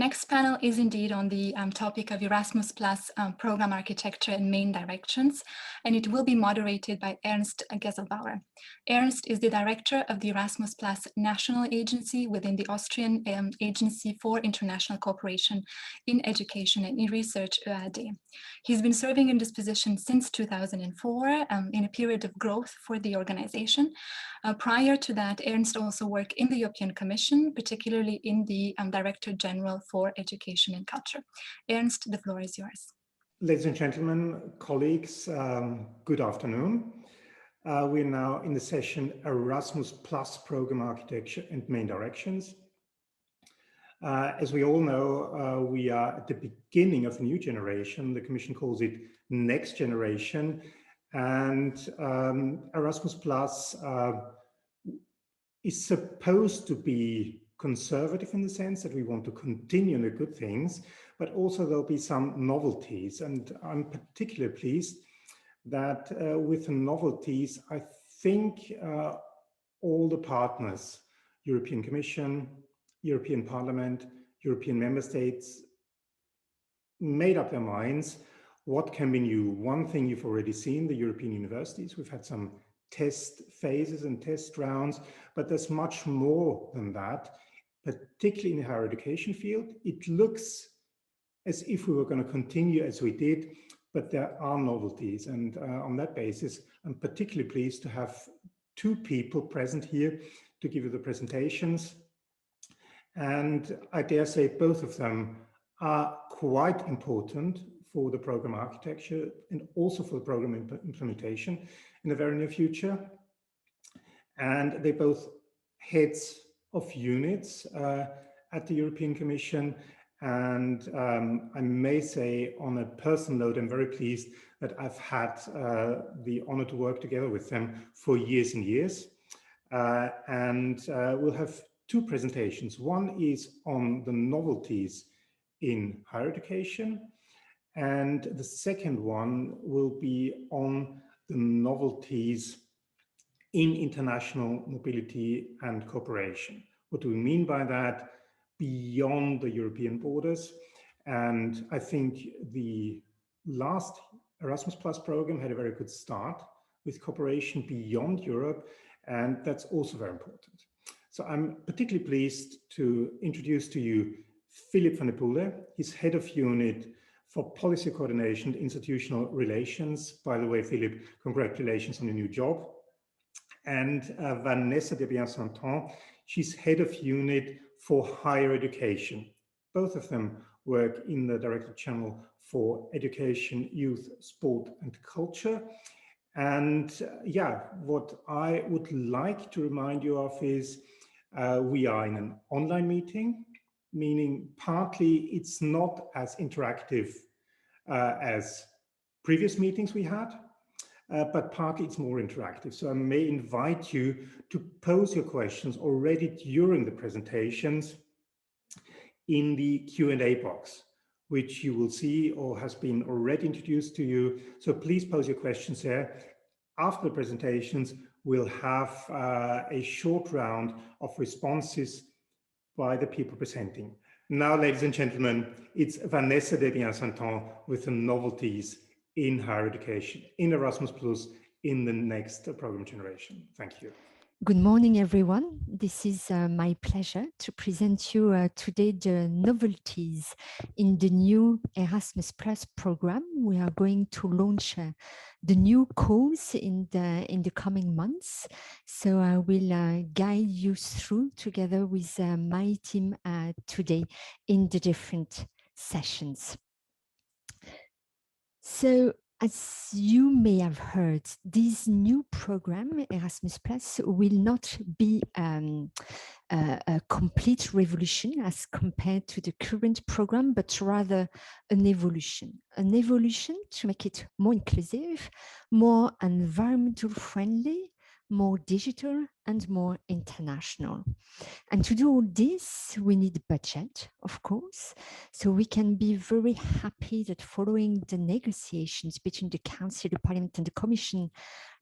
next panel is indeed on the topic of Erasmus Plus program architecture and main directions, and it will be moderated by Ernst Gesslbauer. Ernst is the director of the Erasmus Plus national agency within the Austrian Agency for International Cooperation in Education and in Research, OeAD. He's been serving in this position since 2004 in a period of growth for the organization. Prior to that, Ernst also worked in the European Commission, particularly in the Director General for Education and Culture. Ernst, the floor is yours. Ladies and gentlemen, colleagues, good afternoon. We're now in the session Erasmus Plus Program Architecture and Main Directions. As we all know, we are at the beginning of a new generation. The Commission calls it Next Generation. And Erasmus Plus is supposed to be conservative in the sense that we want to continue the good things, but also there'll be some novelties. And I'm particularly pleased that with the novelties, I think all the partners, European Commission, European Parliament, European member states, made up their minds what can be new. One thing you've already seen, the European universities, we've had some test phases and test rounds, but there's much more than that, particularly in the higher education field. It looks as if we were going to continue as we did, but there are novelties. And on that basis, I'm particularly pleased to have two people present here to give you the presentations. And I dare say both of them are quite important for the program architecture and also for the program implementation in the very near future. And they're both heads of units at the European Commission. And I may say on a personal note, I'm very pleased that I've had the honor to work together with them for years and years. We'll have two presentations. One is on the novelties in higher education, and the second one will be on the novelties in international mobility and cooperation. What do we mean by that? Beyond the European borders. And I think the last Erasmus Plus program had a very good start with cooperation beyond Europe, and that's also very important. So I'm particularly pleased to introduce to you Filip van Depoele. He's head of unit for policy coordination and institutional relations. By the way, Filip, congratulations on your new job. And Vanessa Debiais-Sainton, she's head of unit for higher education. Both of them work in the Directorate General for Education, Youth, Sport and Culture. And yeah, what I would like to remind you of is we are in an online meeting, meaning partly it's not as interactive as previous meetings we had, but partly it's more interactive. So I may invite you to pose your questions already during the presentations in the Q&A box, which you will see or has been already introduced to you. So please pose your questions there. After the presentations, we'll have a short round of responses by the people presenting. Now, ladies and gentlemen, it's Vanessa Debiais-Sainton with the novelties in higher education, in Erasmus Plus, in the next program generation. Thank you. Good morning, everyone. This is my pleasure to present you today the novelties in the new Erasmus Plus program. We are going to launch the new course in the coming months. So I will guide you through together with my team today in the different sessions. So, as you may have heard, this new program, Erasmus Plus, will not be a complete revolution as compared to the current program, but rather an evolution to make it more inclusive, more environmental friendly, more digital and more international. And to do all this, we need budget, of course. So we can be very happy that following the negotiations between the Council, the Parliament and the Commission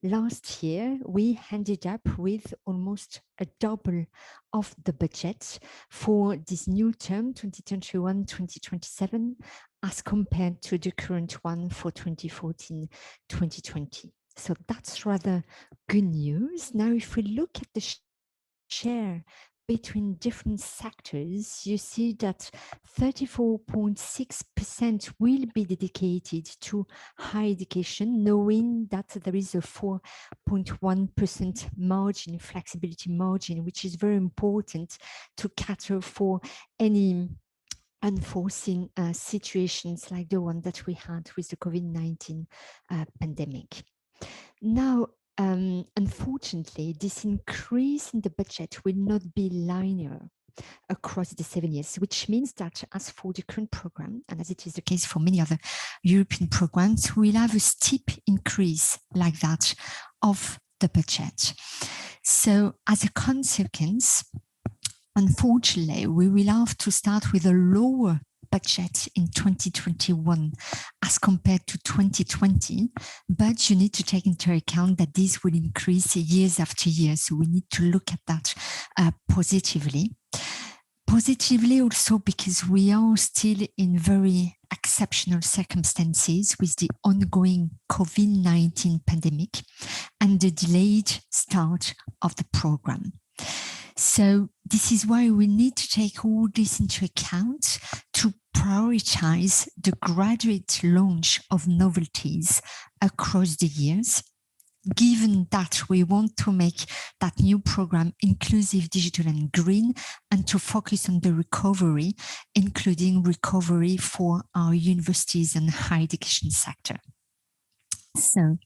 last year, we ended up with almost a double of the budget for this new term, 2021-2027, as compared to the current one for 2014-2020. So that's rather good news. Now, if we look at the share between different sectors, you see that 34.6% will be dedicated to higher education, knowing that there is a 4.1% margin, flexibility margin, which is very important to cater for any unforeseen situations like the one that we had with the COVID-19 pandemic. Now, unfortunately, this increase in the budget will not be linear across the 7 years, which means that as for the current program, and as it is the case for many other European programs, we'll have a steep increase like that of the budget. So as a consequence, unfortunately, we will have to start with a lower budget in 2021 as compared to 2020, but you need to take into account that this will increase years after year. So we need to look at that positively. Positively also because we are still in very exceptional circumstances with the ongoing COVID-19 pandemic and the delayed start of the program. So this is why we need to take all this into account to prioritize the graduate launch of novelties across the years, given that we want to make that new program inclusive, digital and green, and to focus on the recovery, including recovery for our universities and higher education sector. So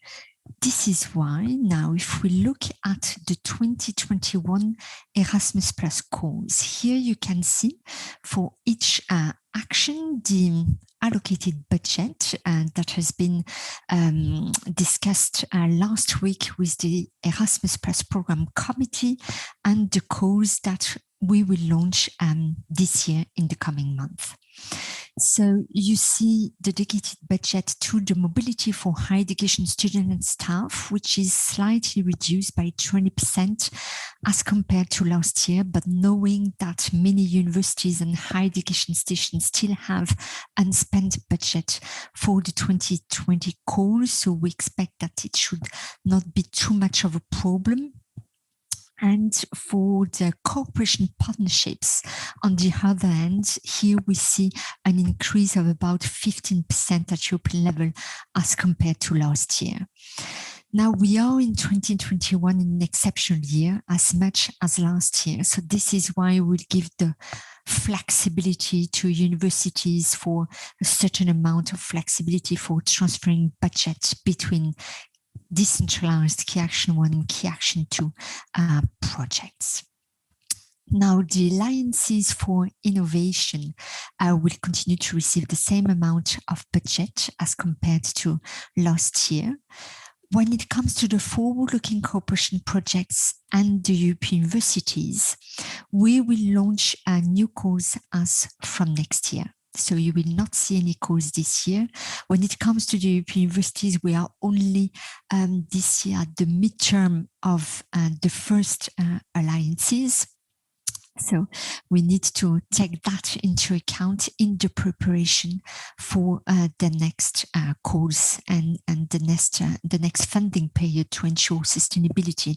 this is why now, if we look at the 2021 Erasmus Plus course, here you can see for each action the allocated budget that has been discussed last week with the Erasmus Plus Program Committee and the course that we will launch this year in the coming month. So you see the dedicated budget to the mobility for higher education students and staff, which is slightly reduced by 20% as compared to last year, but knowing that many universities and higher education institutions still have unspent budget for the 2020 course, so we expect that it should not be too much of a problem. And for the cooperation partnerships, on the other hand, here we see an increase of about 15% at European level as compared to last year. Now we are in 2021 in an exceptional year as much as last year. So this is why we'll give the flexibility to universities for a certain amount of flexibility for transferring budget between decentralized Key Action 1 and Key Action 2 projects. Now, the Alliances for Innovation will continue to receive the same amount of budget as compared to last year. When it comes to the forward-looking cooperation projects and the European universities, we will launch a new course as from next year. So you will not see any course this year. When it comes to the European universities, we are only this year at the midterm of the first alliances. So we need to take that into account in the preparation for the next course and the next funding period to ensure sustainability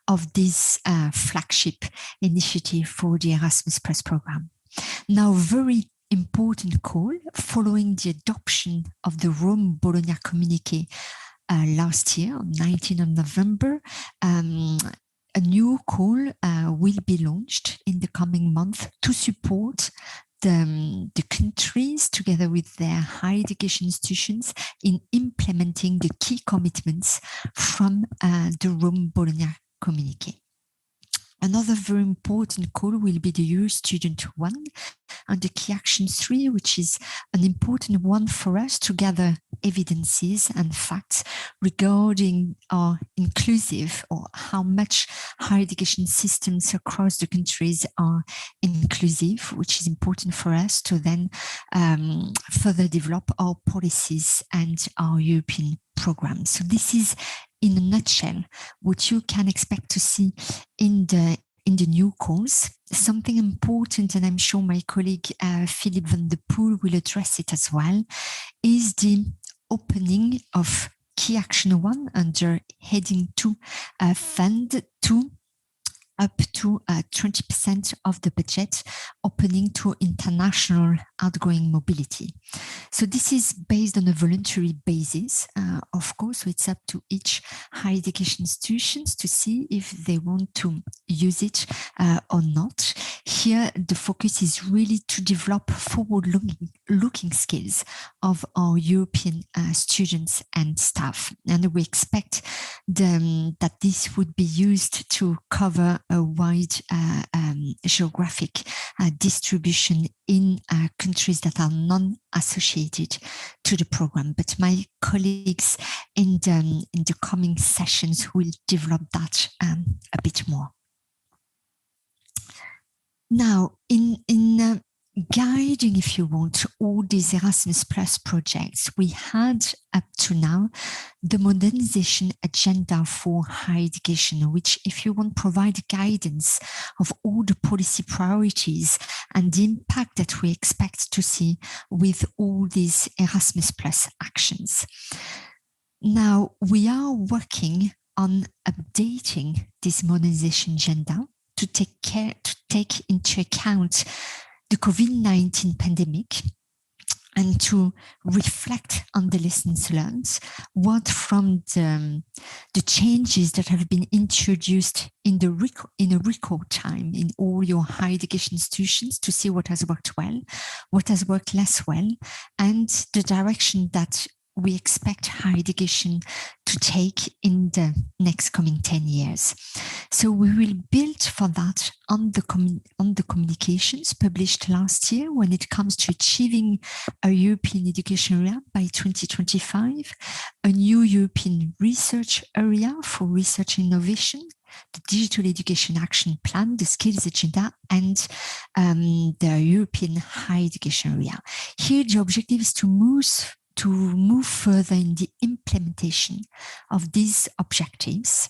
of this flagship initiative for the Erasmus Plus program. Now, very important call following the adoption of the Rome-Bologna communique last year on 19th of November. A new call will be launched in the coming month to support the countries together with their higher education institutions in implementing the key commitments from the Rome-Bologna communique. Another very important call will be the Euro Student 1 and the Key Action 3, which is an important one for us to gather evidences and facts regarding our inclusive, or how much higher education systems across the countries are inclusive, which is important for us to then further develop our policies and our European programs. So this is, in a nutshell, what you can expect to see in the new course. Something important, and I'm sure my colleague Filip van Depoele will address it as well, is the opening of Key Action 1 under Heading 2 Fund 2, up to 20% of the budget opening to international outgoing mobility. So this is based on a voluntary basis, of course, so it's up to each higher education institutions to see if they want to use it or not. Here, the focus is really to develop forward-looking skills of our European students and staff. And we expect that this would be used to cover a wide geographic distribution in countries that are non-associated to the program. But my colleagues in the coming sessions will develop that a bit more. Now, in guiding, if you want, all these Erasmus Plus projects, we had up to now the modernization agenda for higher education, which, if you want, provide guidance of all the policy priorities and the impact that we expect to see with all these Erasmus Plus actions. Now, we are working on updating this modernization agenda to take into account the COVID-19 pandemic and to reflect on the lessons learned, what from the changes that have been introduced in a record time in all your higher education institutions, to see what has worked well, what has worked less well, and the direction that we expect higher education to take in the next coming 10 years. So we will build for that on the communications published last year when it comes to achieving a European education area by 2025, a new European research area for research and innovation, the Digital Education Action Plan, the Skills Agenda, and the European Higher Education area. Here, the objective is to move further in the implementation of these objectives.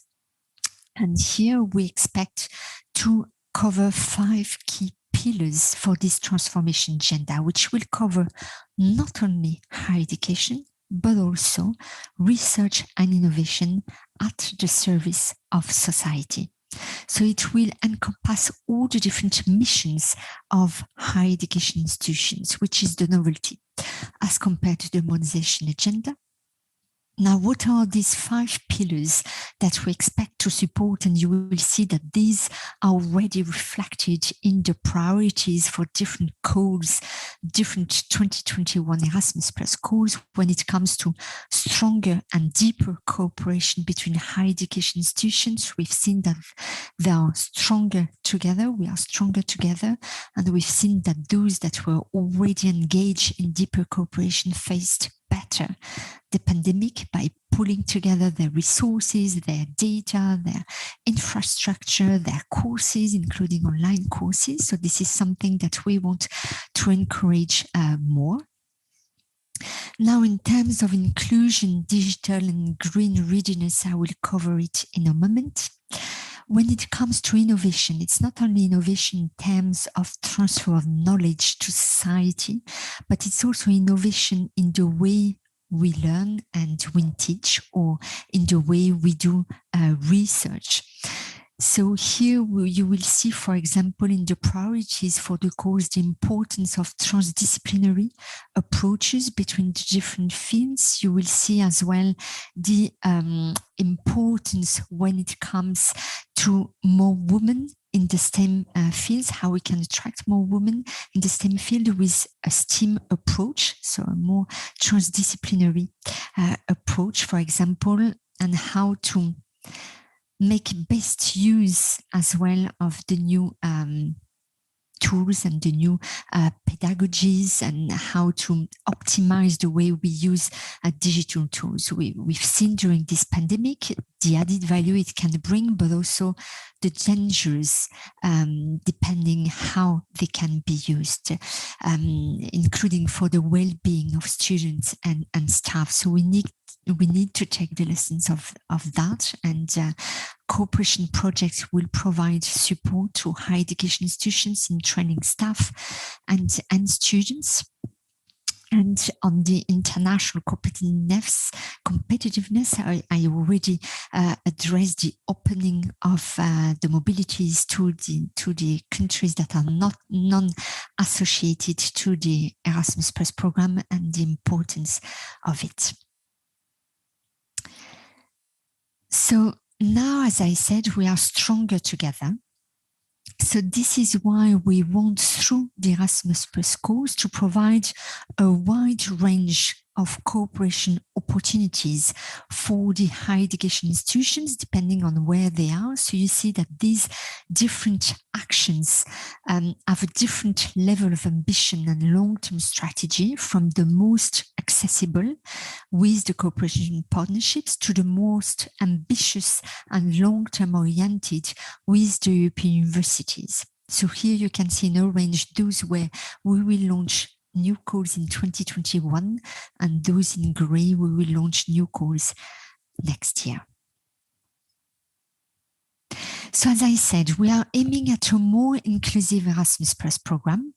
And here we expect to cover 5 key pillars for this transformation agenda, which will cover not only higher education, but also research and innovation at the service of society. So it will encompass all the different missions of higher education institutions, which is the novelty as compared to the modernization agenda. Now, what are these 5 pillars that we expect to support? And you will see that these are already reflected in the priorities for different calls, different 2021 Erasmus Plus calls when it comes to stronger and deeper cooperation between higher education institutions. We've seen that they are stronger together, we are stronger together, and we've seen that those that were already engaged in deeper cooperation faced better the pandemic by pulling together their resources, their data, their infrastructure, their courses, including online courses. So this is something that we want to encourage more. Now, in terms of inclusion, digital and green readiness, I will cover it in a moment. When it comes to innovation, it's not only innovation in terms of transfer of knowledge to society, but it's also innovation in the way we learn and we teach, or in the way we do research. So here you will see, for example, in the priorities for the course, the importance of transdisciplinary approaches between the different fields. You will see as well the importance when it comes to more women in the STEM fields, how we can attract more women in the STEM field with a STEAM approach, so a more transdisciplinary approach, for example, and how to make best use as well of the new tools and the new pedagogies and how to optimize the way we use digital tools. We've seen during this pandemic the added value it can bring, but also the dangers depending how they can be used, including for the well-being of students and staff. So we need to take the lessons of that, and cooperation projects will provide support to higher education institutions in training staff and students. And on the international competitiveness, I already addressed the opening of the mobilities to the countries that are not non-associated to the Erasmus Plus program and the importance of it. So now, as I said, we are stronger together. So this is why we want, through the Erasmus Plus course, to provide a wide range of cooperation opportunities for the higher education institutions, depending on where they are. So you see that these different actions have a different level of ambition and long-term strategy, from the most accessible with the cooperation partnerships to the most ambitious and long-term oriented with the European universities. So here you can see in orange those where we will launch new calls in 2021, and those in gray we will launch new calls next year. So as I said, we are aiming at a more inclusive Erasmus Plus program.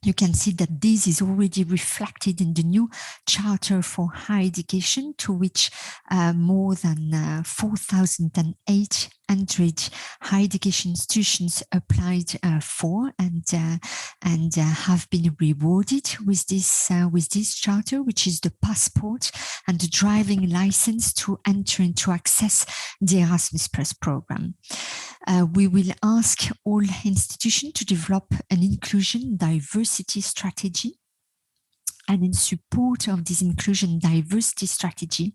You can see that this is already reflected in the new Charter for Higher Education, to which more than 4,800 higher education institutions applied for and have been rewarded with this charter, which is the passport and the driving license to enter and to access the Erasmus Plus program. We will ask all institutions to develop an inclusion diversity strategy. And in support of this inclusion diversity strategy,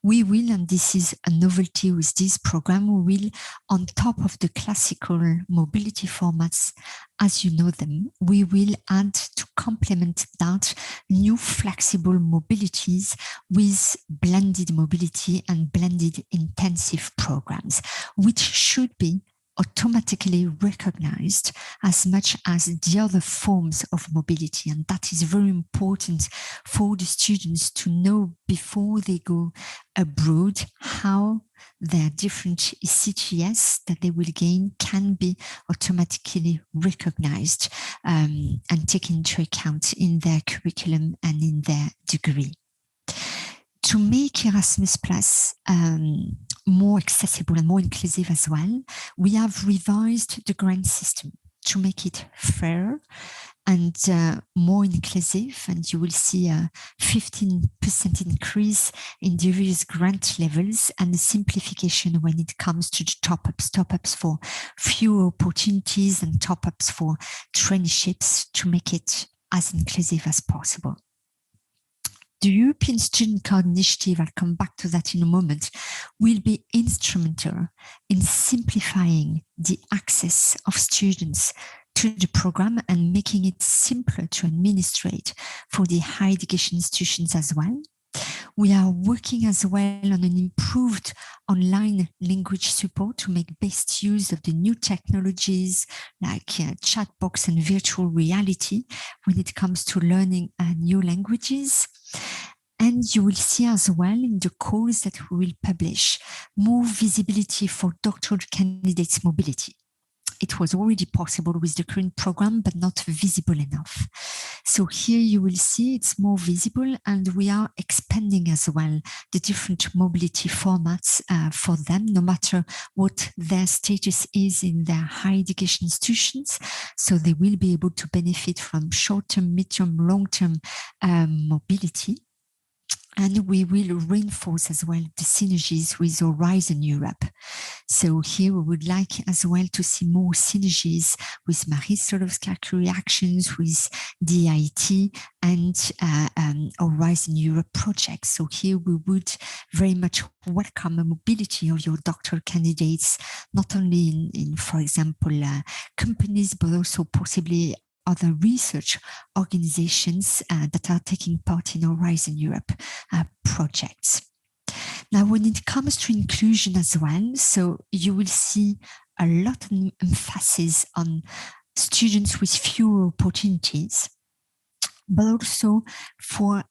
we will, and this is a novelty with this program, we will, on top of the classical mobility formats, as you know them, we will add, to complement that, new flexible mobilities with blended mobility and blended intensive programs, which should be automatically recognized as much as the other forms of mobility. And that is very important for the students to know before they go abroad, how their different ECTS that they will gain can be automatically recognized and taken into account in their curriculum and in their degree. To make Erasmus Plus more accessible and more inclusive as well, we have revised the grant system to make it fairer and more inclusive. And you will see a 15% increase in the various grant levels and a simplification when it comes to the top-ups for fewer opportunities and top-ups for traineeships to make it as inclusive as possible. The European Student Card Initiative, I'll come back to that in a moment, will be instrumental in simplifying the access of students to the program and making it simpler to administrate for the higher education institutions as well. We are working as well on an improved online language support to make best use of the new technologies like chat box and virtual reality when it comes to learning new languages. And you will see as well in the course that we will publish more visibility for doctoral candidates' mobility. It was already possible with the current program, but not visible enough. So here you will see it's more visible, and we are expanding as well the different mobility formats for them, no matter what their status is in their higher education institutions. So they will be able to benefit from short-term, mid-term, long-term mobility. And we will reinforce as well the synergies with Horizon Europe. So here we would like as well to see more synergies with Marie Sklodowska reactions, with DIT and Horizon Europe projects. So here we would very much welcome a mobility of your doctoral candidates, not only in for example, companies, but also possibly other research organizations that are taking part in Horizon Europe projects. Now, when it comes to inclusion as well, so you will see a lot of emphasis on students with fewer opportunities, but also for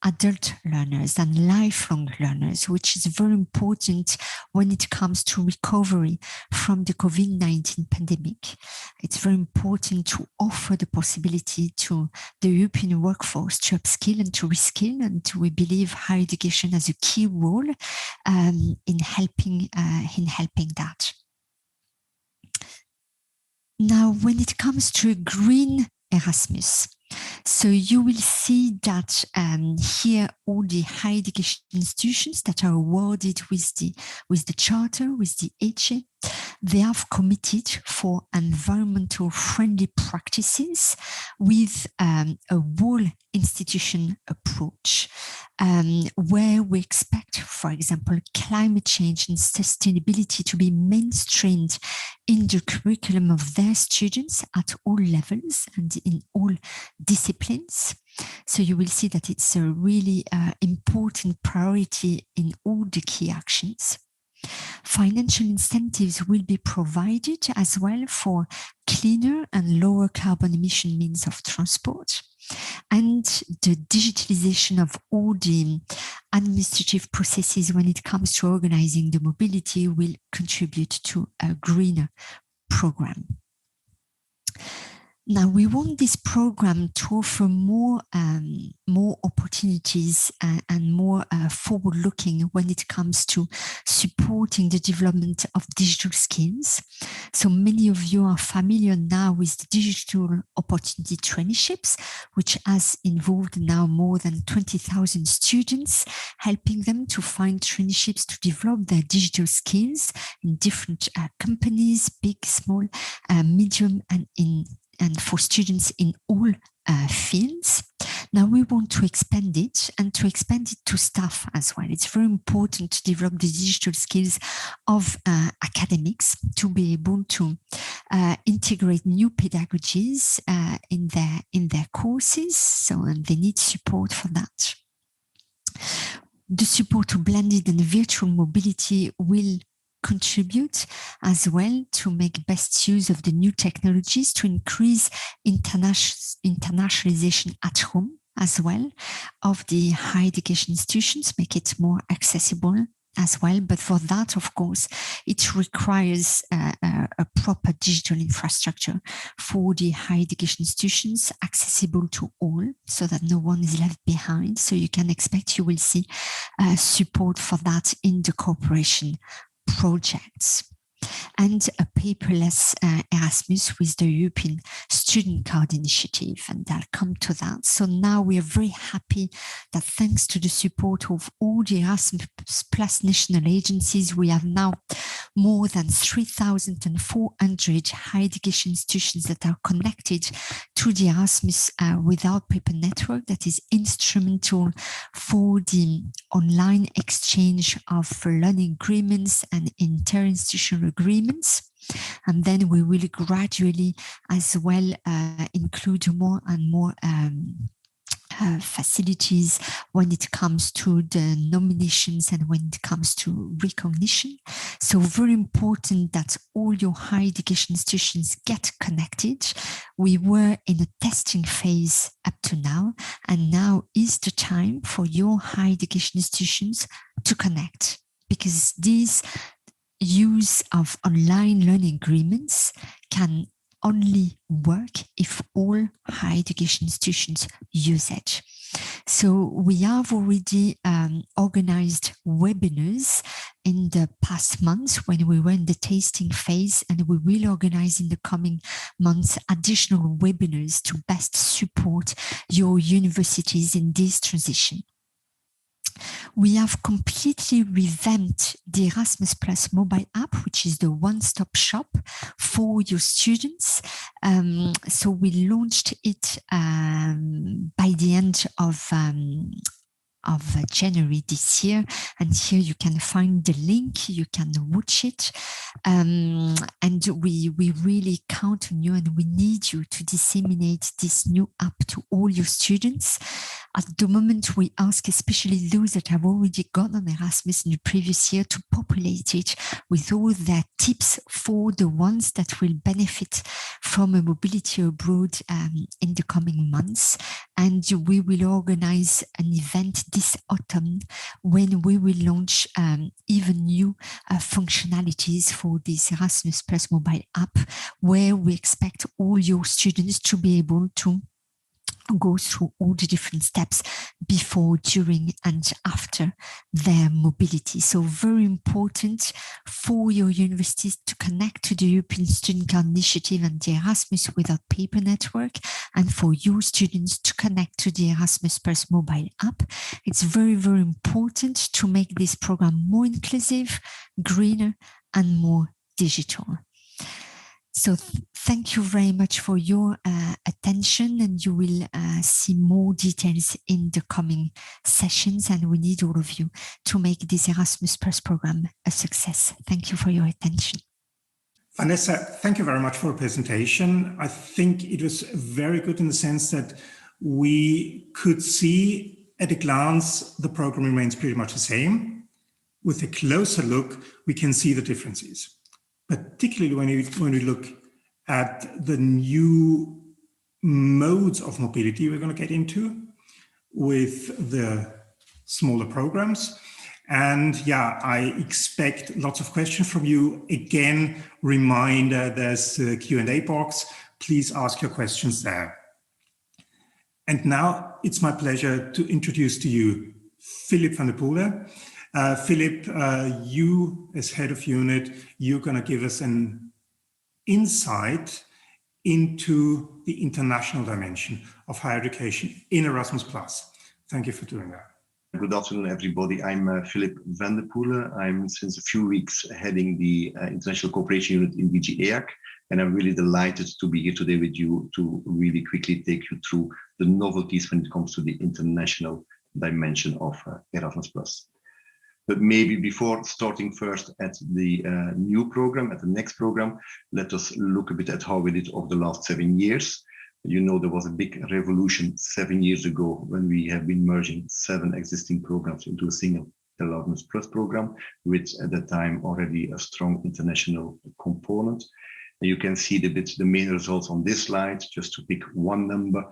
adult learners and lifelong learners, which is very important when it comes to recovery from the COVID-19 pandemic. It's very important to offer the possibility to the European workforce to upskill and to reskill, and we believe higher education has a key role in helping that. Now, when it comes to green Erasmus, so you will see that here all the higher education institutions that are awarded with the charter, with the HA, they have committed for environmental friendly practices with a whole institution approach, where we expect, for example, climate change and sustainability to be mainstreamed in the curriculum of their students at all levels and in all disciplines. So you will see that it's a really important priority in all the key actions. Financial incentives will be provided as well for cleaner and lower carbon emission means of transport. And the digitalization of all the administrative processes when it comes to organizing the mobility will contribute to a greener program. Now, we want this program to offer more opportunities and more forward-looking when it comes to supporting the development of digital skills. So many of you are familiar now with the digital opportunity traineeships, which has involved now more than 20,000 students, helping them to find traineeships to develop their digital skills in different companies, big, small, medium, and for students in all fields. Now we want to expand it and to expand it to staff as well. It's very important to develop the digital skills of academics to be able to integrate new pedagogies in their courses. So and they need support for that. The support to blended and virtual mobility will contribute as well to make best use of the new technologies to increase internationalization at home as well of the higher education institutions, make it more accessible as well. But for that, of course, it requires a proper digital infrastructure for the higher education institutions, accessible to all so that no one is left behind. So you can expect you will see support for that in the cooperation projects. And a paperless Erasmus with the European Student Card Initiative, and I'll come to that. So now we are very happy that thanks to the support of all the Erasmus Plus national agencies, we have now more than 3,400 higher education institutions that are connected to the Erasmus Without Paper network that is instrumental for the online exchange of learning agreements and interinstitutional agreements. And then we will gradually as well include more and more facilities when it comes to the nominations and when it comes to recognition. So very important that all your higher education institutions get connected. We were in a testing phase up to now, and now is the time for your higher education institutions to connect, because these use of online learning agreements can only work if all higher education institutions use it. So we have already organized webinars in the past months when we were in the tasting phase, and we will organize in the coming months additional webinars to best support your universities in this transition. We have completely revamped the Erasmus Plus mobile app, which is the one-stop shop for your students. So we launched it by the end of January this year, and here you can find the link, you can watch it, and we really count on you, and we need you to disseminate this new app to all your students. At the moment, we ask especially those that have already gone on Erasmus in the previous year to populate it with all their tips for the ones that will benefit from a mobility abroad in the coming months. And we will organize an event this autumn when we will launch even new functionalities for this Erasmus Plus mobile app, where we expect all your students to be able to go through all the different steps before, during, and after their mobility. So very important for your universities to connect to the European Student Card Initiative and the Erasmus Without Paper Network, and for your students to connect to the Erasmus Plus mobile app. It's very, very important to make this program more inclusive, greener, and more digital. So thank you very much for your attention, and you will see more details in the coming sessions, and we need all of you to make this Erasmus Plus program a success. Thank you for your attention. Vanessa, thank you very much for the presentation. I think it was very good in the sense that we could see at a glance the program remains pretty much the same. With a closer look, we can see the differences. Particularly when we look at the new modes of mobility we're going to get into with the smaller programs. And yeah, I expect lots of questions from you. Again, reminder, there's a Q&A box. Please ask your questions there. And now it's my pleasure to introduce to you Filip van Depoele. Filip, you as head of unit, you're going to give us an insight into the international dimension of higher education in Erasmus+. Thank you for doing that. Good afternoon, everybody. I'm Filip van Depoele. I'm since a few weeks heading the International Cooperation Unit in DG EAC, and I'm really delighted to be here today with you to really quickly take you through the novelties when it comes to the international dimension of Erasmus+. But maybe before starting first at the new program, at the next program, let us look a bit at how we did over the last 7 years. You know, there was a big revolution 7 years ago when we have been merging 7 existing programs into a single Erasmus Plus program, with at that time already a strong international component. And you can see the main results on this slide, just to pick one number.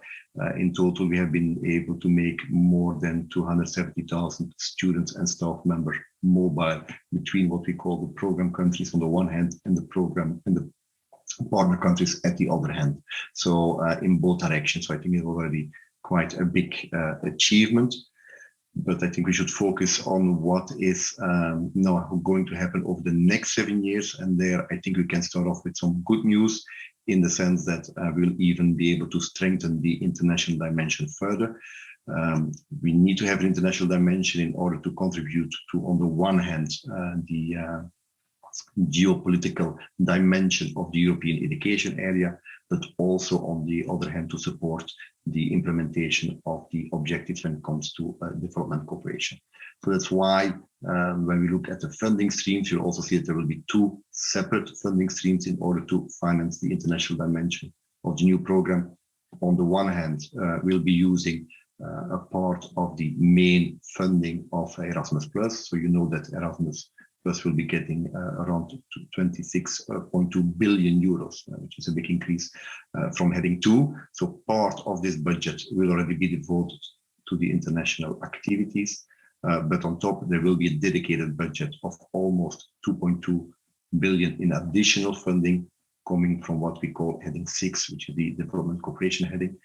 In total, we have been able to make more than 270,000 students and staff members mobile between what we call the program countries on the one hand and the program and the partner countries at the other hand. So in both directions, so I think it's already quite a big achievement. But I think we should focus on what is now going to happen over the next 7 years. And there, I think we can start off with some good news, in the sense that we'll even be able to strengthen the international dimension further. We need to have an international dimension in order to contribute to, on the one hand, the geopolitical dimension of the European education area, but also on the other hand to support the implementation of the objectives when it comes to development cooperation. So that's why when we look at the funding streams, you'll also see that there will be 2 separate funding streams in order to finance the international dimension of the new program. On the one hand, we'll be using a part of the main funding of Erasmus+. So you know that Erasmus Plus will be getting around 26.2 billion euros, which is a big increase from heading 2. So part of this budget will already be devoted to the international activities. But on top, there will be a dedicated budget of almost 2.2 billion in additional funding coming from what we call heading 6, which is the development cooperation heading.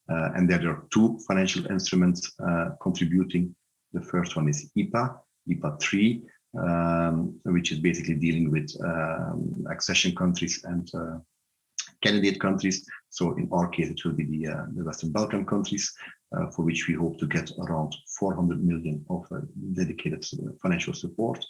And there are 2 financial instruments contributing. The first one is IPA 3, which is basically dealing with accession countries and candidate countries. So in our case, it will be the Western Balkan countries, for which we hope to get around 400 million of dedicated financial support.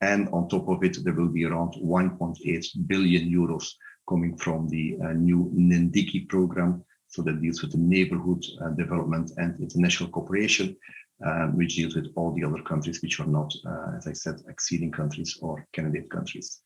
And on top of it, there will be around 1.8 billion euros coming from the new NENDICI program. So that deals with the neighborhood development and international cooperation, which deals with all the other countries which are not, as I said, acceding countries or candidate countries.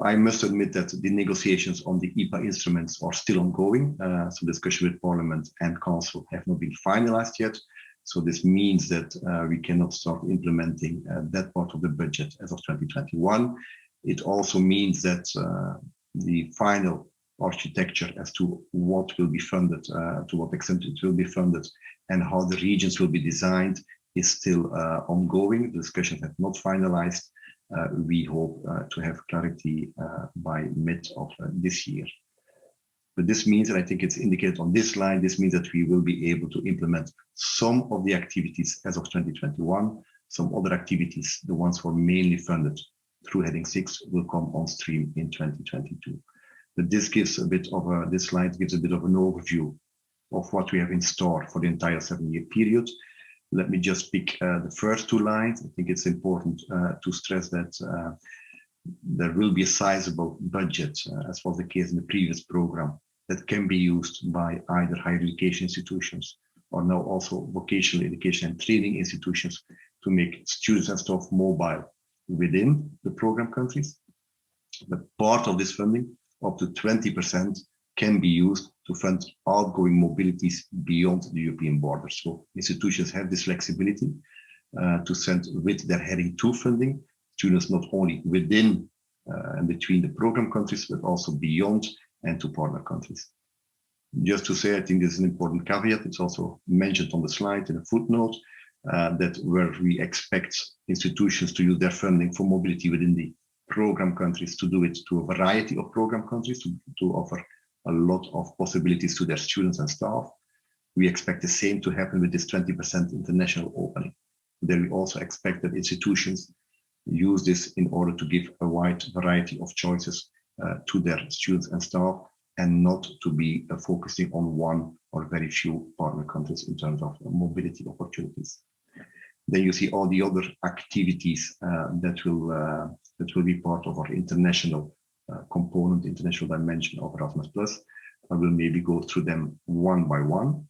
I must admit that the negotiations on the IPA instruments are still ongoing. So discussion with Parliament and Council have not been finalized yet. So this means that we cannot start implementing that part of the budget as of 2021. It also means that the final architecture as to what will be funded, to what extent it will be funded, and how the regions will be designed is still ongoing. The discussions have not finalized. We hope to have clarity by mid of this year. But this means, and I think it's indicated on this slide, this means that we will be able to implement some of the activities as of 2021. Some other activities, the ones who are mainly funded through heading 6, will come on stream in 2022. But this gives a bit of this slide gives a bit of an overview of what we have in store for the entire 7-year period. Let me just pick the first 2 lines. I think it's important to stress that there will be a sizable budget, as was the case in the previous program, that can be used by either higher education institutions or now also vocational education and training institutions to make students and staff mobile within the program countries. But part of this funding, up to 20%, can be used to fund outgoing mobilities beyond the European borders. So institutions have this flexibility to send with their heading 2 funding students not only within and between the program countries, but also beyond and to partner countries. Just to say, I think this is an important caveat. It's also mentioned on the slide in a footnote that where we expect institutions to use their funding for mobility within the program countries, to do it to a variety of program countries, to offer a lot of possibilities to their students and staff. We expect the same to happen with this 20% international opening. Then we also expect that institutions use this in order to give a wide variety of choices to their students and staff, and not to be focusing on one or very few partner countries in terms of mobility opportunities. Then you see all the other activities that will be part of our international component, international dimension of Erasmus+. I will maybe go through them one by one.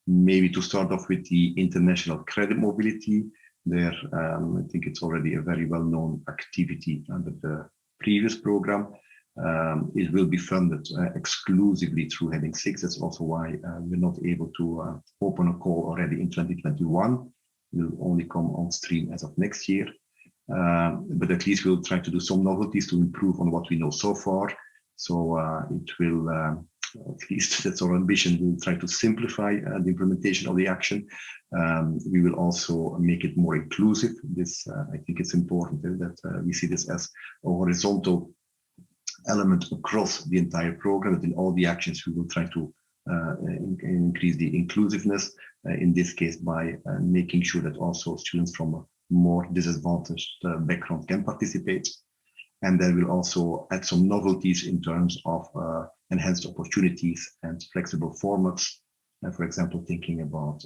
Maybe to start off with the international credit mobility. There, I think it's already a very well-known activity under the previous program. It will be funded exclusively through heading 6. That's also why we're not able to open a call already in 2021. It will only come on stream as of next year. But at least we'll try to do some novelties to improve on what we know so far. So it will, at least that's our ambition, we'll try to simplify the implementation of the action. We will also make it more inclusive. This, I think it's important that we see this as a horizontal element across the entire program, that in all the actions we will try to increase the inclusiveness, in this case by making sure that also students from a more disadvantaged background can participate. And then we'll also add some novelties in terms of enhanced opportunities and flexible formats. For example, thinking about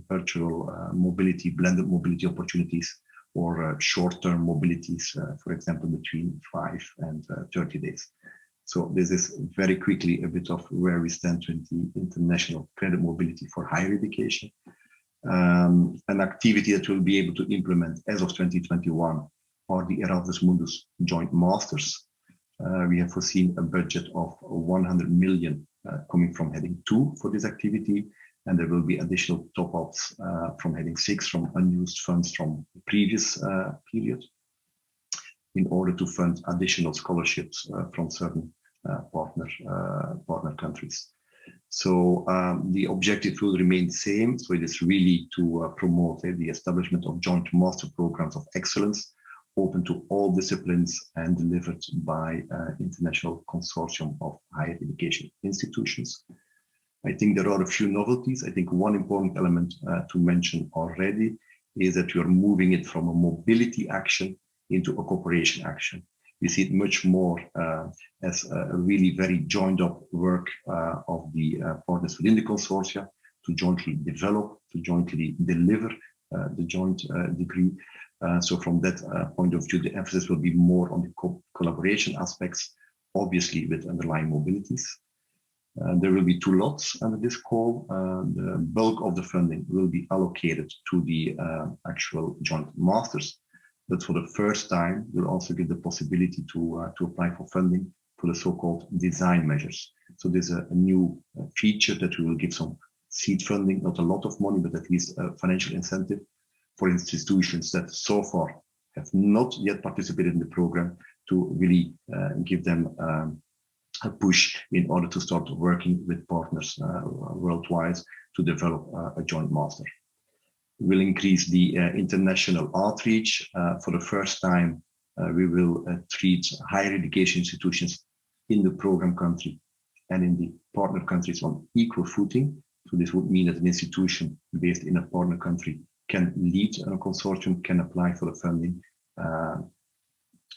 virtual mobility, blended mobility opportunities, or short-term mobilities, for example, between 5 and 30 days. So this is very quickly a bit of where we stand with the international credit mobility for higher education. An activity that we'll be able to implement as of 2021 are the Erasmus Mundus joint masters. We have foreseen a budget of 100 million coming from heading 2 for this activity, and there will be additional top-ups from heading 6 from unused funds from the previous period in order to fund additional scholarships from certain partner countries. So the objective will remain the same. So it is really to promote the establishment of joint master programs of excellence, open to all disciplines and delivered by international consortium of higher education institutions. I think there are a few novelties. I think one important element to mention already is that we are moving it from a mobility action into a cooperation action. We see it much more as a really very joined up work of the partners within the consortia to jointly develop, to jointly deliver the joint degree. So from that point of view, the emphasis will be more on the collaboration aspects, obviously with underlying mobilities. There will be 2 lots under this call. The bulk of the funding will be allocated to the actual joint masters, but for the first time, we'll also give the possibility to apply for funding for the so-called design measures. So there's a new feature that we will give some seed funding, not a lot of money, but at least a financial incentive for institutions that so far have not yet participated in the program to really give them a push in order to start working with partners worldwide to develop a joint master. We'll increase the international outreach. For the first time, we will treat higher education institutions in the program country and in the partner countries on equal footing. So this would mean that an institution based in a partner country can lead a consortium, can apply for the funding,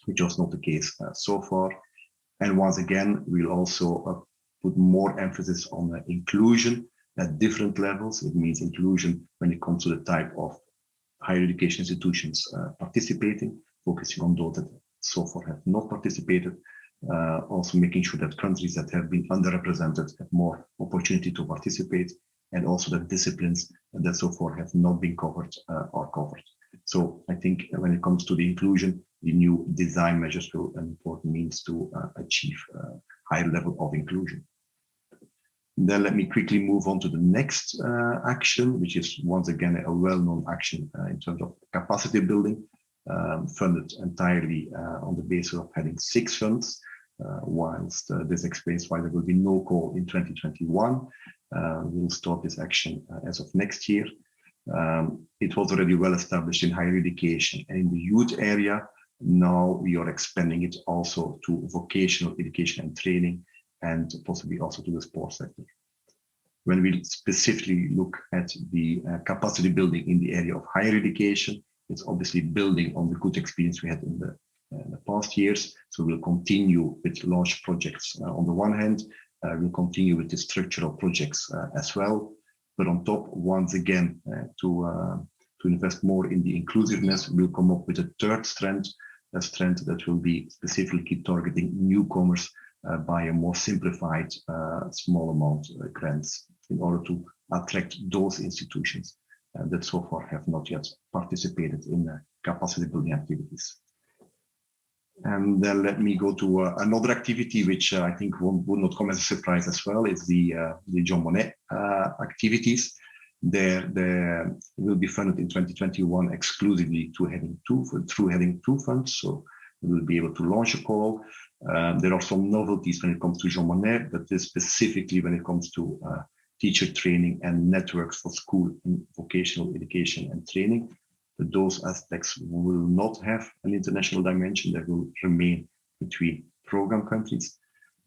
which was not the case so far. And once again, we'll also put more emphasis on inclusion at different levels. It means inclusion when it comes to the type of higher education institutions participating, focusing on those that so far have not participated, also making sure that countries that have been underrepresented have more opportunity to participate, and also that disciplines that so far have not been covered are covered. So I think when it comes to the inclusion, the new design measures will an important means to achieve a higher level of inclusion. Then let me quickly move on to the next action, which is once again a well-known action in terms of capacity building, funded entirely on the basis of having 6 funds, whilst this explains why there will be no call in 2021. We'll start this action as of next year. It was already well established in higher education and in the youth area. Now we are expanding it also to vocational education and training, and possibly also to the sports sector. When we specifically look at the capacity building in the area of higher education, it's obviously building on the good experience we had in the past years. So we'll continue with large projects on the one hand, we'll continue with the structural projects as well. But on top, once again, to invest more in the inclusiveness, we'll come up with a third strand, a strand that will be specifically targeting newcomers by a more simplified small amount grants in order to attract those institutions that so far have not yet participated in capacity building activities. And then let me go to another activity, which I think would not come as a surprise as well, is the Jean Monnet activities. They will be funded in 2021 exclusively through Heading 2 funds, so we will be able to launch a call. There are some novelties when it comes to Jean Monnet, but this specifically when it comes to teacher training and networks for school and vocational education and training. But those aspects will not have an international dimension. They will remain between program countries.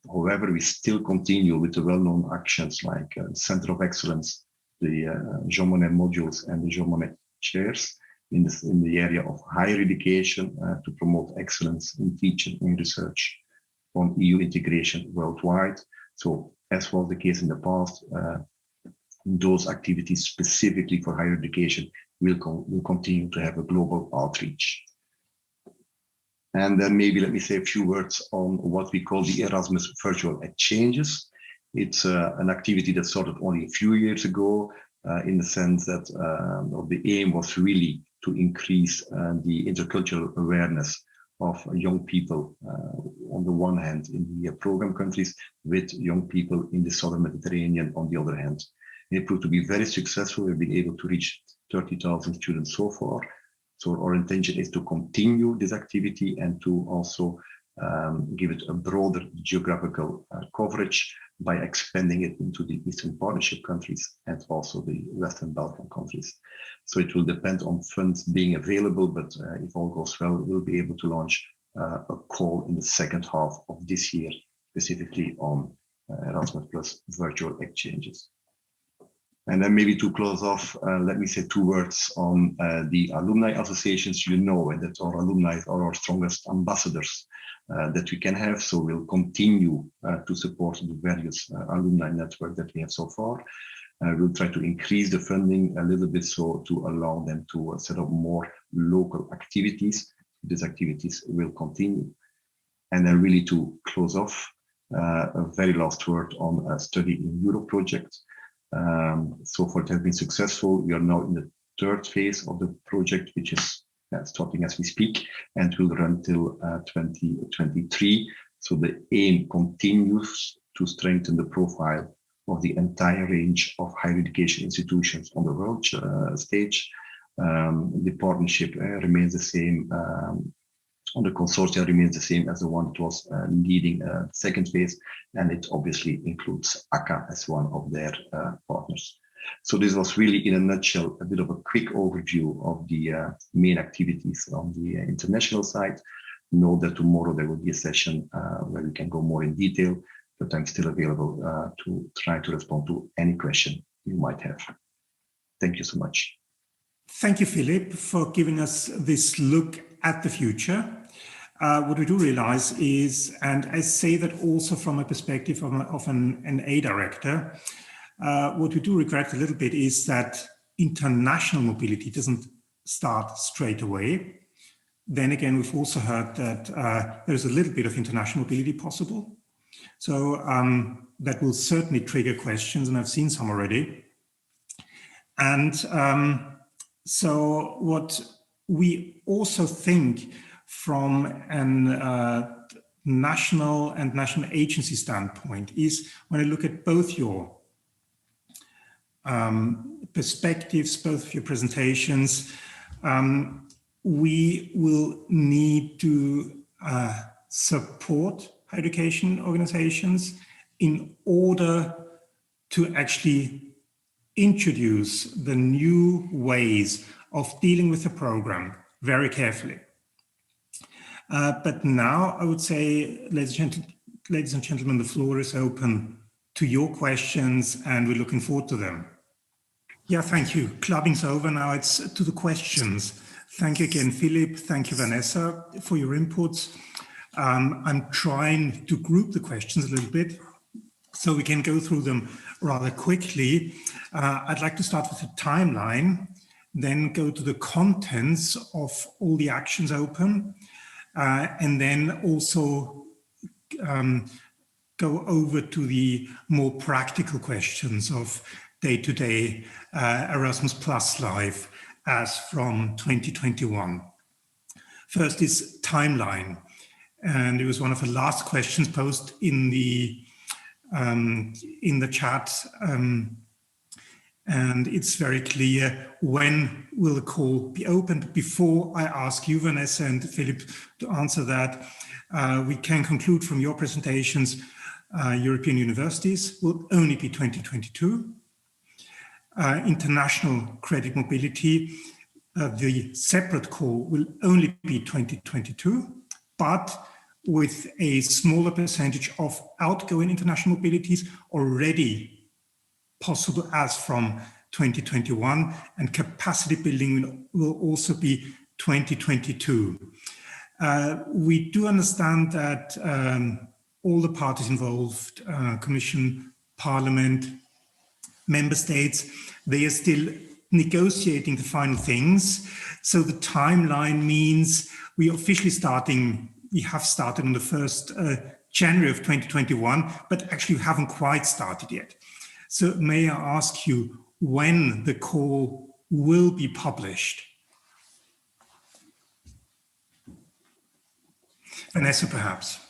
However, we still continue with the well-known actions like Center of Excellence, the Jean Monnet modules and the Jean Monnet chairs in the area of higher education to promote excellence in teaching and research on EU integration worldwide. So as was the case in the past, those activities specifically for higher education will continue to have a global outreach. And then maybe let me say a few words on what we call the Erasmus Virtual Exchanges. It's an activity that started only a few years ago in the sense that the aim was really to increase the intercultural awareness of young people on the one hand in the program countries with young people in the Southern Mediterranean on the other hand. It proved to be very successful. We've been able to reach 30,000 students so far. So our intention is to continue this activity and to also give it a broader geographical coverage by expanding it into the Eastern Partnership countries and also the Western Balkan countries. So it will depend on funds being available, but if all goes well, we'll be able to launch a call in the second half of this year, specifically on Erasmus Plus virtual exchanges. And then maybe to close off, let me say 2 words on the Alumni Associations. You know that our alumni are our strongest ambassadors that we can have. So we'll continue to support the various alumni network that we have so far. We'll try to increase the funding a little bit so to allow them to set up more local activities. These activities will continue. And then really to close off, a very last word on a Study in Europe project. So far it has been successful. We are now in the 3rd phase of the project, which is starting as we speak and will run till 2023. So the aim continues to strengthen the profile of the entire range of higher education institutions on the world stage. The partnership remains the same. On the consortia remains the same as the one that was leading the 2nd phase, and it obviously includes ACA as one of their partners. So this was really, in a nutshell, a bit of a quick overview of the main activities on the international side. Know that tomorrow there will be a session where we can go more in detail, but I'm still available to try to respond to any question you might have. Thank you so much. Thank you, Filip, for giving us this look at the future. What we do realize is, and I say that also from a perspective of an A director, what we do regret a little bit is that international mobility doesn't start straight away. Then again, we've also heard that there's a little bit of international mobility possible. So that will certainly trigger questions, and I've seen some already. And so what we also think from a national and national agency standpoint is, when I look at both your perspectives, both of your presentations, we will need to support higher education organizations in order to actually introduce the new ways of dealing with the program very carefully. But now I would say, ladies and gentlemen, the floor is open to your questions and we're looking forward to them. Yeah, thank you. Clubbing's over now, it's to the questions. Thank you again, Filip. Thank you, Vanessa, for your inputs. I'm trying to group the questions a little bit so we can go through them rather quickly. I'd like to start with the timeline, then go to the contents of all the actions open, and then also go over to the more practical questions of day-to-day Erasmus Plus life as from 2021. First is timeline, and it was one of the last questions posted in the chat, and it's very clear: when will the call be opened? Before I ask you, Vanessa and Filip, to answer that, we can conclude from your presentations, European universities will only be 2022. International credit mobility, the separate call will only be 2022, but with a smaller percentage of outgoing international mobilities already possible as from 2021, and capacity building will also be 2022. We do understand that all the parties involved, Commission, Parliament, Member States, they are still negotiating the final things. So the timeline means we are officially starting, we have started on the 1st January of 2021, but actually haven't quite started yet. So may I ask you when the call will be published? Vanessa, perhaps.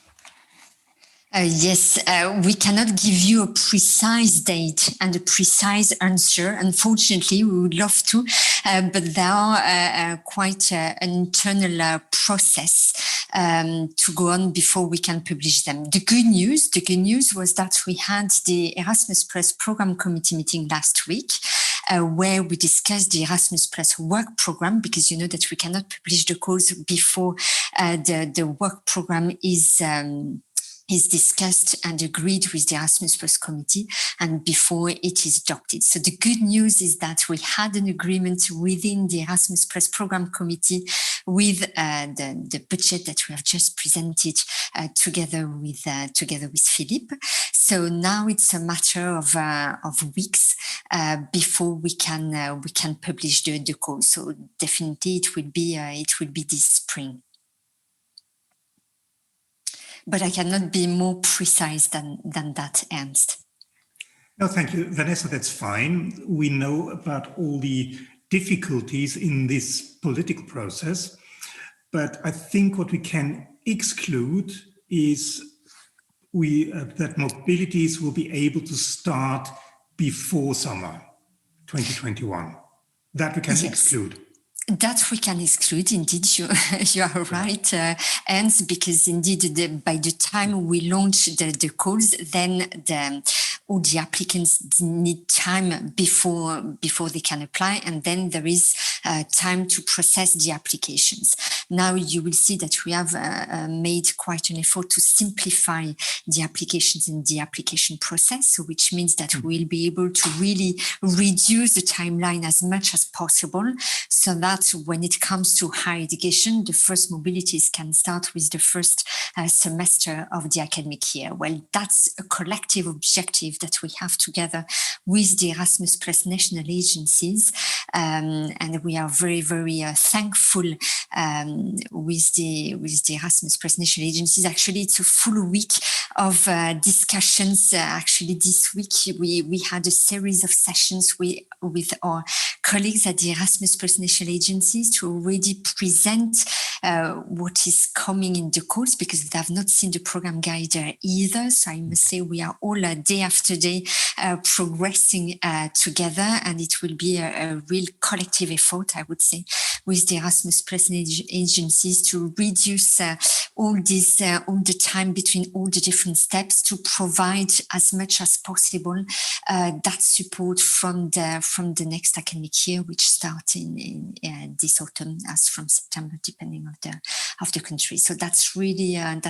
Yes, we cannot give you a precise date and a precise answer. Unfortunately, we would love to, but there are quite an internal process to go on before we can publish them. The good news was that we had the Erasmus Plus Programme Committee meeting last week, where we discussed the Erasmus Plus work program, because you know that we cannot publish the calls before the work program is is discussed and agreed with the Erasmus Plus committee and before it is adopted. So the good news is that we had an agreement within the Erasmus Plus program committee with the budget that we have just presented together with Filip. So now it's a matter of weeks before we can publish the call. So definitely it will be this spring. But I cannot be more precise than that, Ernst. No, thank you, Vanessa, that's fine. We know about all the difficulties in this political process, but I think what we can exclude is that mobilities will be able to start before summer 2021. That we can exclude. That we can exclude, indeed, you are right, Ernst, because indeed by the time we launch the calls, then all the applicants need time before they can apply, and then there is time to process the applications. Now you will see that we have made quite an effort to simplify the applications and the application process, so which means that we'll be able to really reduce the timeline as much as possible, so that when it comes to higher education, the first mobilities can start with the first semester of the academic year. Well, that's a collective objective that we have together with the Erasmus Plus national agencies, and we are very, very thankful with the Erasmus Plus national agencies. Actually, it's a full week of discussions. Actually, this week we had a series of sessions with our colleagues at the Erasmus Plus national agencies to already present what is coming in the course, because they have not seen the program guide either. So I must say we are all day after day progressing together, and it will be a real collective effort, I would say, with the Erasmus Plus agencies to reduce all the time between all the different steps, to provide as much as possible that support from the next academic year, which starts in this autumn, as from September, depending of the country. So that's really our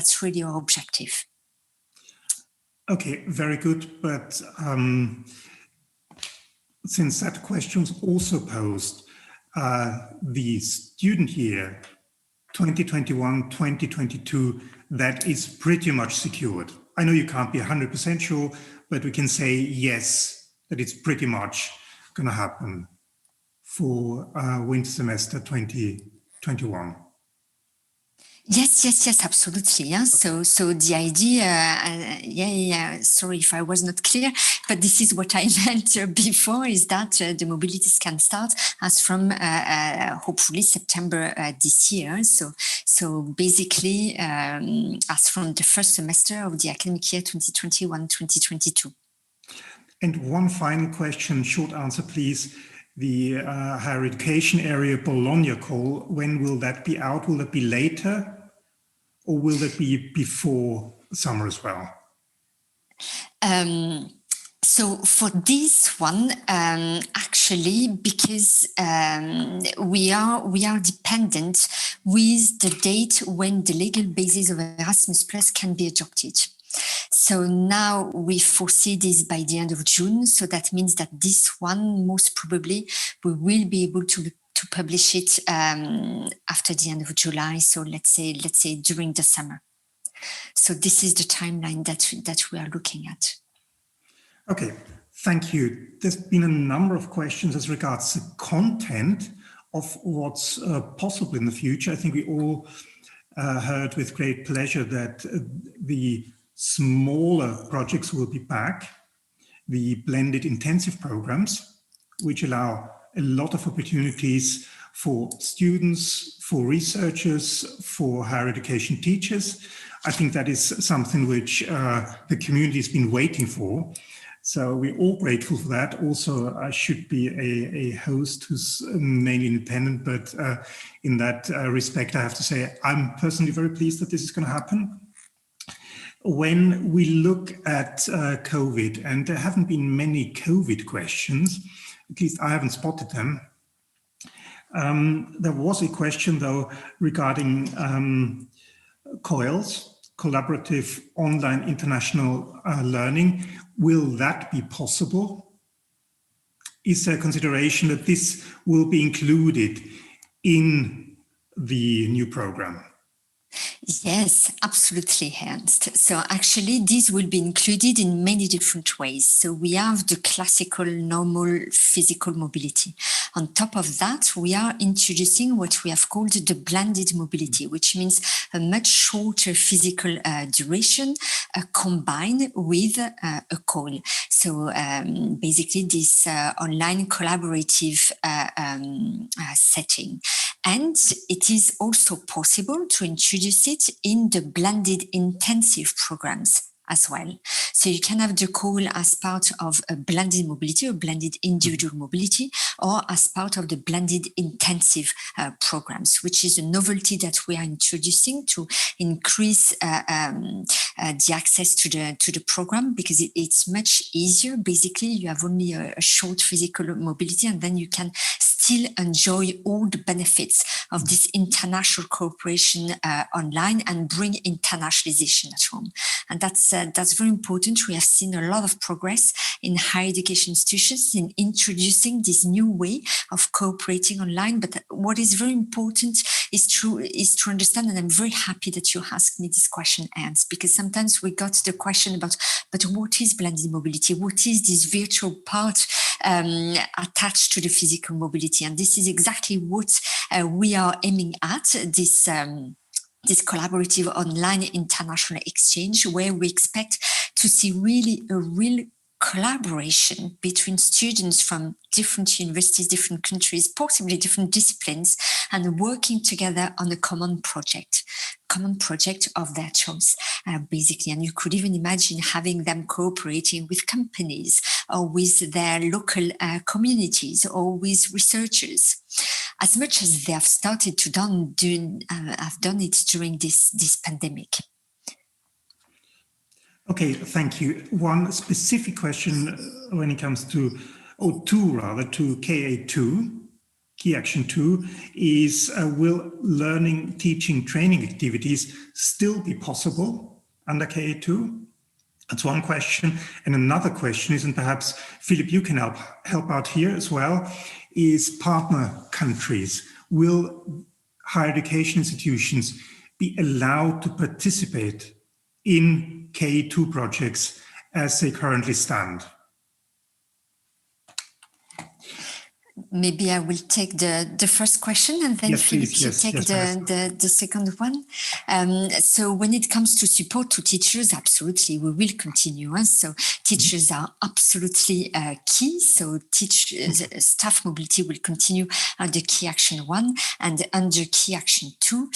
objective. Okay, very good. But since that question was also posed, the student year 2021-2022, that is pretty much secured. I know you can't be 100% sure, but we can say yes, that it's pretty much going to happen for winter semester 2021. Yes, absolutely. Yeah. So the idea, sorry if I was not clear, but this is what I meant before, is that the mobilities can start as from hopefully September this year. So basically as from the first semester of the academic year 2021-2022. And one final question, short answer, please. The higher education area Bologna call, when will that be out? Will that be later, or will that be before summer as well? So for this one, actually, because we are dependent with the date when the legal basis of Erasmus Plus can be adopted. So now we foresee this by the end of June. So that means that this one, most probably, we will be able to publish it after the end of July. So let's say during the summer. So this is the timeline that we are looking at. Okay, thank you. There's been a number of questions as regards the content of what's possible in the future. I think we all heard with great pleasure that the smaller projects will be back, the blended intensive programs, which allow a lot of opportunities for students, for researchers, for higher education teachers. I think that is something which the community has been waiting for. So we're all grateful for that. Also, I should be a host who's mainly independent, but in that respect, I have to say, I'm personally very pleased that this is going to happen. When we look at COVID, and there haven't been many COVID questions, at least I haven't spotted them. There was a question, though, regarding COILs, collaborative online international learning. Will that be possible? Is there a consideration that this will be included in the new program? Yes, absolutely, Ernst. So actually, these will be included in many different ways. So we have the classical, normal physical mobility. On top of that, we are introducing what we have called the blended mobility, which means a much shorter physical duration combined with a call. So basically, this online collaborative setting. And it is also possible to introduce it in the blended intensive programs as well. So you can have the call as part of a blended mobility or blended individual mobility, or as part of the blended intensive programs, which is a novelty that we are introducing to increase the access to the program, because it's much easier. Basically, you have only a short physical mobility, and then you can still enjoy all the benefits of this international cooperation online and bring internationalization at home. And that's very important. We have seen a lot of progress in higher education institutions in introducing this new way of cooperating online. But what is very important is to understand, and I'm very happy that you asked me this question, Ernst, because sometimes we got the question about, but what is blended mobility? What is this virtual part attached to the physical mobility? And this is exactly what we are aiming at, this collaborative online international exchange, where we expect to see really a real collaboration between students from different universities, different countries, possibly different disciplines, and working together on a common project of their choice, basically. And you could even imagine having them cooperating with companies or with their local communities or with researchers, as much as they have started to have done it during this pandemic. Okay, thank you. One specific question when it comes to, or two rather, to KA2, Key Action 2, is will learning, teaching, training activities still be possible under KA2? That's one question. And another question is, and perhaps Filip, you can help out here as well, is partner countries. Will higher education institutions be allowed to participate in KA2 projects as they currently stand? Maybe I will take the first question, and then Filip, you take the second one. So when it comes to support to teachers, absolutely, we will continue. So teachers are absolutely key. So staff mobility will continue under Key Action 1, and under Key Action 2,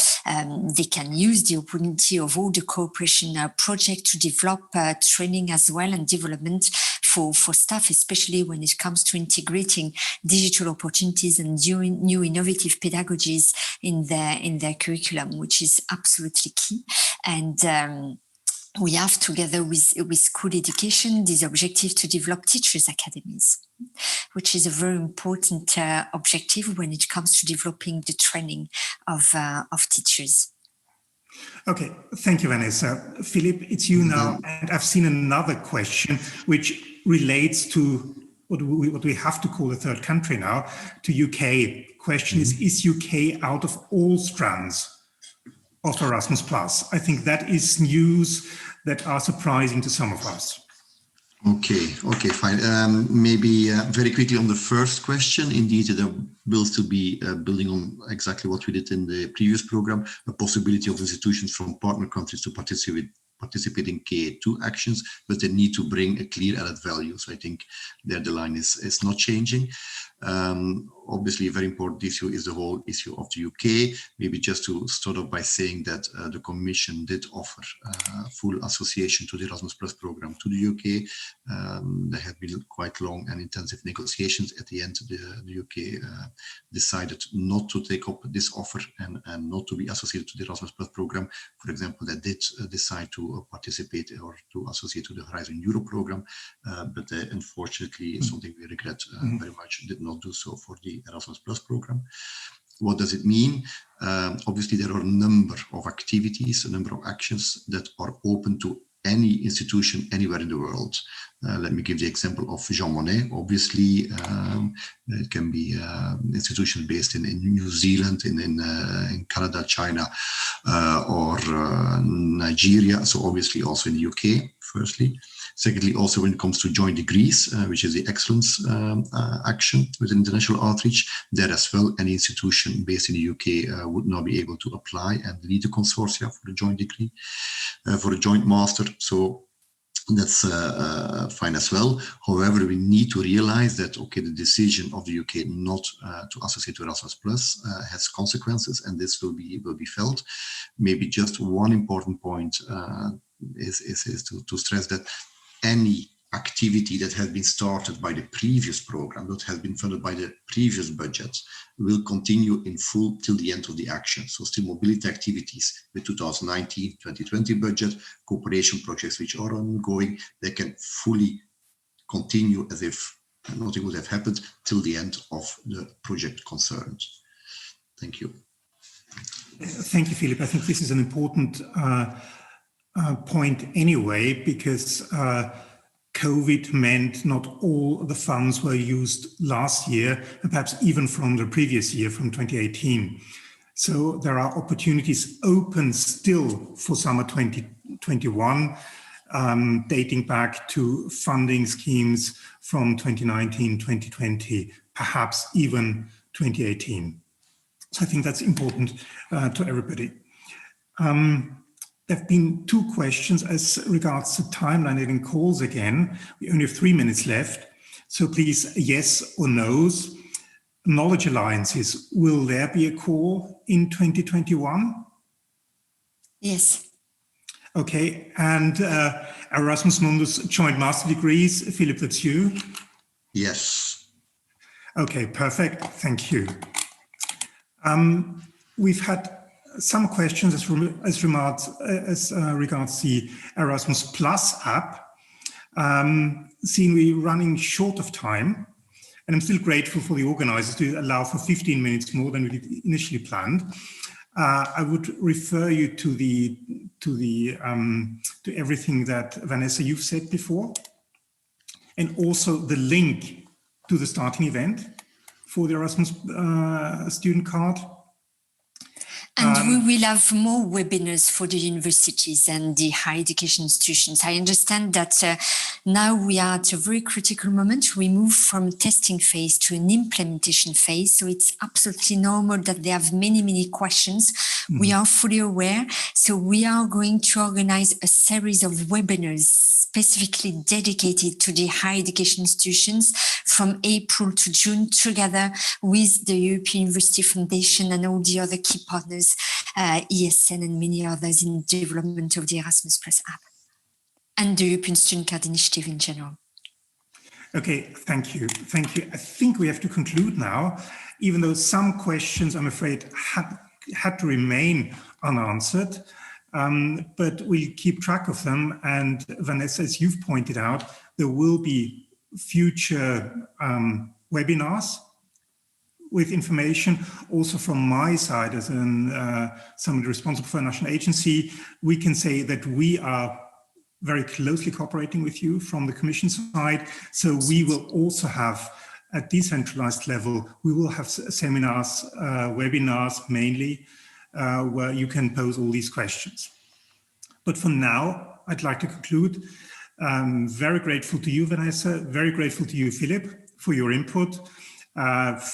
they can use the opportunity of all the cooperation project to develop training as well and development for staff, especially when it comes to integrating digital opportunities and new innovative pedagogies in their curriculum, which is absolutely key. And we have, together with school education, this objective to develop teachers' academies, which is a very important objective when it comes to developing the training of teachers. Okay, thank you, Vanessa. Filip, it's you now, and I've seen another question which relates to what we have to call a third country now, to UK. Question is UK out of all strands of Erasmus+? I think that is news that are surprising to some of us. Okay, fine. Maybe very quickly on the first question. Indeed, there will still be building on exactly what we did in the previous program, a possibility of institutions from partner countries to participate in KA2 actions, but they need to bring a clear added value. So I think there the line is not changing. Obviously, a very important issue is the whole issue of the UK. Maybe just to start off by saying that the Commission did offer full association to the Erasmus Plus program to the UK. There have been quite long and intensive negotiations. At the end, the UK decided not to take up this offer and not to be associated to the Erasmus Plus program. For example, they did decide to participate or to associate to the Horizon Europe program, but unfortunately, something we regret very much, did not do so for the Erasmus Plus program. What does it mean? Obviously, there are a number of activities, a number of actions that are open to any institution anywhere in the world. Let me give the example of Jean Monnet. Obviously, it can be institutions based in New Zealand, in Canada, China, or Nigeria. So obviously also in the UK, firstly. Secondly, also when it comes to joint degrees, which is the excellence action with international outreach, there as well, any institution based in the UK would now be able to apply and lead a consortia for a joint degree, for a joint master. So that's fine as well. However, we need to realize that, okay, the decision of the UK not to associate to Erasmus Plus has consequences, and this will be felt. Maybe just one important point is to stress that any activity that has been started by the previous program, that has been funded by the previous budget, will continue in full till the end of the action. So still mobility activities with 2019-2020 budget, cooperation projects which are ongoing, they can fully continue as if nothing would have happened till the end of the project concerned. Thank you. Thank you, Filip. I think this is an important point anyway, because COVID meant not all the funds were used last year, and perhaps even from the previous year, from 2018. So there are opportunities open still for summer 2021, dating back to funding schemes from 2019, 2020, perhaps even 2018. So I think that's important to everybody. There have been two questions as regards to timeline and calls again. We only have 3 minutes left. So please, yes or no's. Knowledge alliances, will there be a call in 2021? Yes. Okay, and Erasmus Mundus joint master degrees, Filip, that's you? Yes. Okay, perfect, thank you. We've had some questions as regards the Erasmus Plus app. Seeing we're running short of time, and I'm still grateful for the organizers to allow for 15 minutes more than we initially planned. I would refer you to everything that Vanessa you've said before, and also the link to the starting event for the Erasmus student card. And we will have more webinars for the universities and the higher education institutions. I understand that now we are at a very critical moment. We move from testing phase to an implementation phase. So it's absolutely normal that they have many, many questions. Mm-hmm. We are fully aware. So we are going to organize a series of webinars specifically dedicated to the higher education institutions from April to June, together with the European University Foundation and all the other key partners, ESN and many others in the development of the Erasmus Plus app and the European Student Card Initiative in general. Okay, thank you. Thank you. I think we have to conclude now, even though some questions, I'm afraid, had to remain unanswered. But we'll keep track of them. And Vanessa, as you've pointed out, there will be future webinars with information. Also from my side, as somebody responsible for a national agency, we can say that we are very closely cooperating with you from the Commission side. So we will also have, at decentralized level, we will have seminars, webinars mainly, where you can pose all these questions. But for now, I'd like to conclude. Very grateful to you, Vanessa, very grateful to you, Filip, for your input,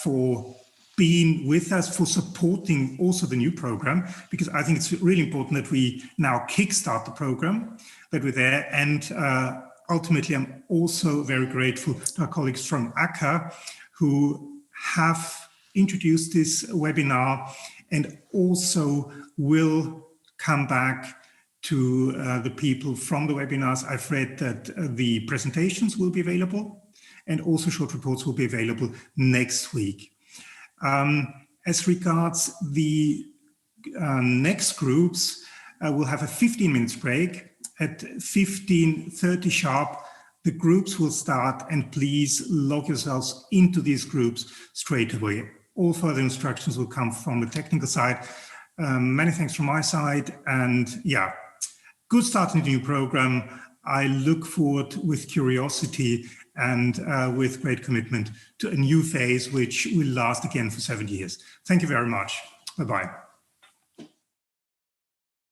for being with us, for supporting also the new program, because I think it's really important that we now kickstart the program, that we're there. And ultimately, I'm also very grateful to our colleagues from ACCA who have introduced this webinar and also will come back to the people from the webinars. I've read that the presentations will be available and also short reports will be available next week. As regards the next groups, we'll have a 15 minutes break. At 15:30 sharp, the groups will start, and please log yourselves into these groups straight away. all further instructions will come from the technical side. Many thanks from my side, and yeah, good start in the new program. I look forward with curiosity and with great commitment to a new phase which will last again for 7 years. Thank you very much. Bye-bye.